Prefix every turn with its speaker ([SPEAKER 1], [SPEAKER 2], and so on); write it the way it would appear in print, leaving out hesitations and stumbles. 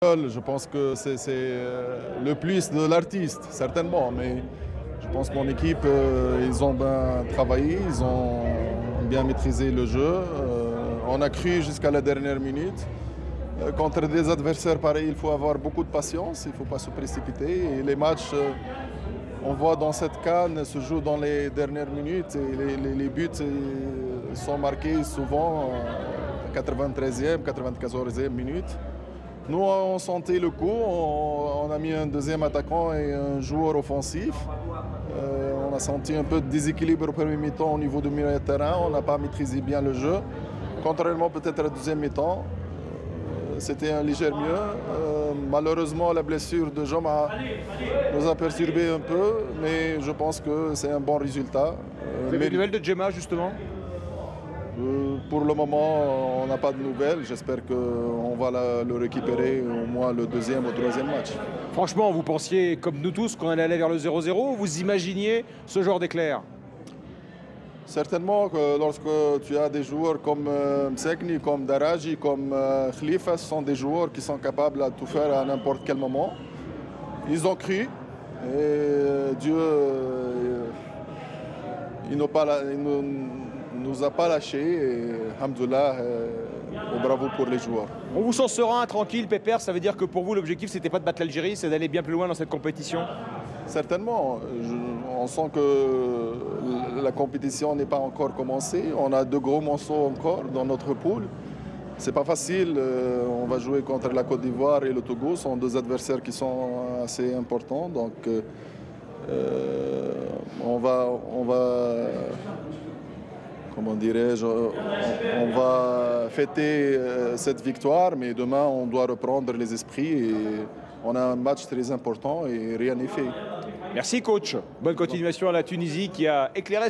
[SPEAKER 1] Je pense que c'est le plus de l'artiste, certainement, mais je pense que mon équipe, ils ont bien travaillé, ils ont bien maîtrisé le jeu. On a cru jusqu'à la dernière minute. Contre des adversaires pareils, il faut avoir beaucoup de patience, il ne faut pas se précipiter. Et les matchs, on voit dans cette CAN, se jouent dans les dernières minutes et les buts sont marqués souvent à 93e, 94e minute. Nous, on sentait le coup, on a mis un deuxième attaquant et un joueur offensif. On a senti un peu de déséquilibre au premier mi-temps au niveau du milieu de terrain, on n'a pas maîtrisé bien le jeu. Contrairement peut-être à la deuxième mi-temps, c'était un léger mieux. Malheureusement, la blessure de Joma nous a perturbé un peu, mais je pense que c'est un bon résultat.
[SPEAKER 2] Vous avez des nouvelles de Gemma, justement?
[SPEAKER 1] Pour le moment, on n'a pas de nouvelles. J'espère qu'on va le récupérer au moins le deuxième ou troisième match.
[SPEAKER 2] Franchement, vous pensiez, comme nous tous, qu'on allait aller vers le 0-0 ou vous imaginiez ce genre d'éclair?
[SPEAKER 1] Certainement que lorsque tu as des joueurs comme Msekni, comme Daraji, comme Khalifa, ce sont des joueurs qui sont capables de tout faire à n'importe quel moment. Ils ont cru et Dieu il nous a pas lâchés. Et alhamdoulilah, et bravo pour les joueurs.
[SPEAKER 2] On vous sent serein, tranquille, pépère, ça veut dire que pour vous, l'objectif, c'était pas de battre l'Algérie, c'est d'aller bien plus loin dans cette compétition?
[SPEAKER 1] Certainement. On sent que la compétition n'est pas encore commencée. On a deux gros morceaux encore dans notre poule. C'est pas facile. On va jouer contre la Côte d'Ivoire et le Togo. Ce sont deux adversaires qui sont assez importants. Donc, on va comment dirais-je, on va fêter cette victoire, mais demain, on doit reprendre les esprits. Et on a un match très important et rien n'est fait.
[SPEAKER 2] Merci, coach. Bonne continuation à la Tunisie qui a éclairé